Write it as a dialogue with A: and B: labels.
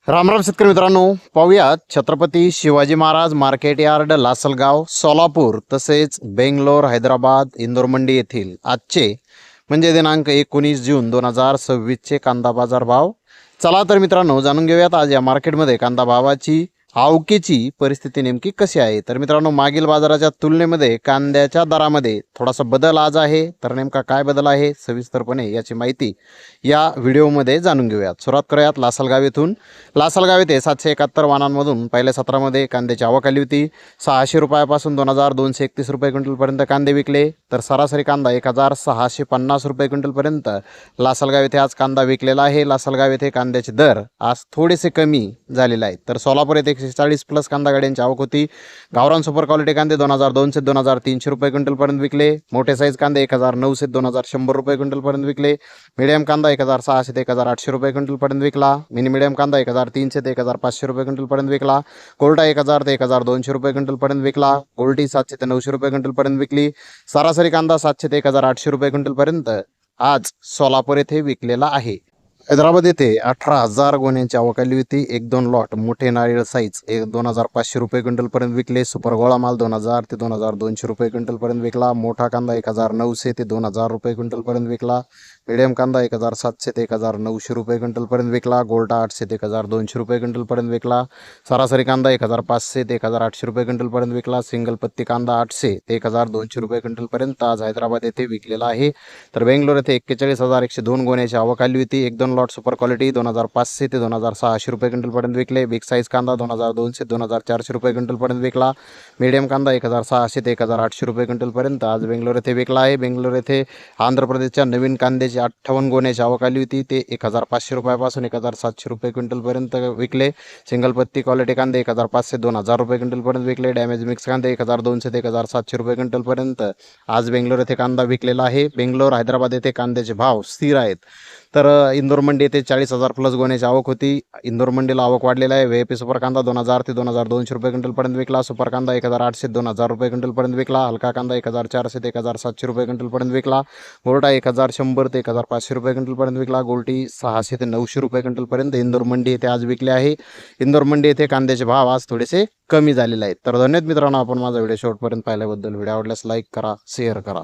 A: रामराम शेतकरी मित्रांनो, पाहूयात छत्रपती शिवाजी महाराज मार्केट यार्ड, लासलगाव, सोलापूर तसेच बेंगलोर, हैदराबाद, इंदोर मंडी येथील आजचे म्हणजे दिनांक 19 जून 2026चे कांदा बाजार भाव. चला तर मित्रांनो, जाणून घेऊयात आज या मार्केटमध्ये कांदा भावाची आवकेची परिस्थिती नेमकी कशी आहे. तर मित्रांनो, मागील बाजाराच्या तुलनेमध्ये कांद्याच्या दरामध्ये थोडासा बदल आज आहे. तर नेमका काय बदल आहे सविस्तरपणे याची माहिती या व्हिडिओमध्ये जाणून घेऊयात. सुरुवात करूयात लासलगाव येथून. लासलगाव येथे 771 वाहनांमधून पहिल्या सत्रामध्ये कांद्याची आवक आली होती. 600 रुपयापासून 2231 रुपये क्विंटलपर्यंत कांदे विकले. तर सरासरी कांदा 1650 रुपये क्विंटलपर्यंत लासलगाव येथे आज कांदा विकलेला आहे. लासलगाव येथे कांद्याचे दर आज थोडेसे कमी झालेले आहेत. तर सोलापूर येथे 140 प्लस कांदा गाड्यांची आवक होती. गावरान सुपर क्वालिटी कांदे 2200 ते 2300 रुपये क्विंटलपर्यंत विकले. मोठे साईज कांदे 1900 ते 2100 रुपये क्विंटलपर्यंत विकले. मीडियम कांदा 1600 ते 1800 रुपये क्विंटलपर्यंत विकला. मिनी मीडियम कांदा 1300 ते 1500 रुपये क्विंटलपर्यंत विकला. कोल्टा 1000 ते 1200 रुपये क्विंटलपर्यंत विकला. गोल्टी 700 ते 900 रुपये क्विंटलपर्यंत विकली. सरासरी कांदा 700 ते 1800 रुपये क्विंटलपर्यंत आज सोलापूर येथे विकलेला आहे. हैदराबाद येथे 18,000 गोण्यांची आवक आली होती. 1-2 लॉट मोठे नारळ साईज 2500 रुपये क्विंटलपर्यंत विकले. सुपर गोळा माल 2000 ते 2200 रुपये क्विंटलपर्यंत विकला. मोठा कांदा 1900 ते 2000 रुपये क्विंटलपर्यंत विकला. मीडियम कांदा 1700 ते 1900 रुपये क्विंटलपर्यंत विकला. गोल्टा 800 ते 1200 रुपये क्विंटलपर्यंत विकला. सरासरी कांदा 1500 ते 1800 रुपये क्विंटलपर्यंत विकला. सिंगल पत्ती कांदा 800 ते 1200 रुपये क्विंटलपर्यंत आज हैदराबाद येथे विकलेला आहे. तर बेंगलोर येथे 41,102 गोण्याची आवक आली होती. 1-2 लॉट सुपर क्वालिटी 2500 ते 2600 रुपये क्विंटलपर्यंत विकले. बिग साईज कांदा 2200 ते 2400 रुपये क्विंटलपर्यंत विकला. मीडियम कांदा 1600 ते 1800 रुपये क्विंटलपर्यंत आज बेंगलोर येथे विकला आहे. बेंगलोर येथे आंध्र प्रदेशच्या नवीन कांद्याची 58 गोण्याची आवक आली होती. ते 1500 रुपयापासून 1700 रुपये क्विंटलपर्यंत विकले. सिंगल पत्ती क्वालिटी कांदे 1500 ते 2000 रुपये क्विंटलपर्यंत विकले. डॅमेज मिक्स कांदे 1200 ते 1700 रुपये क्विंटलपर्यंत आज बेंगलोर येथे कांदा विकलेला आहे. बेंगलोर, हैदराबाद येथे कांद्याचे भाव स्थिर आहेत. तर इंदोर मंडी येथे 40,000 प्लस गोण्याची आवक होती. इंदोर मंडीला आवक वाढलेला आहे. व्हीआयपी सुपर कांदा 2000 ते 2200 रुपये क्विंटलपर्यंत विकला. सुपर कांदा 1800 ते 2000 रुपये क्विंटलपर्यंत विकला. हलका कांदा 1400 ते 1700 रुपये क्विंटलपर्यंत विकला. गोल्टा 1100 ते 1500 रुपये क्विंटलपर्यंत विकला. गोल्टी 600 ते 900 रुपये क्विंटलपर्यंत इंदोर मंडी येथे आज विकले आहे. इंदोर मंडी येथे कांद्याचे भाव आज थोडेसे कमी झालेले आहेत. तर धन्यवाद मित्रांनो, आपण माझा व्हिडिओ शेवटपर्यंत पाहिल्याबद्दल. व्हिडिओ आवडल्यास लाईक करा, शेअर करा.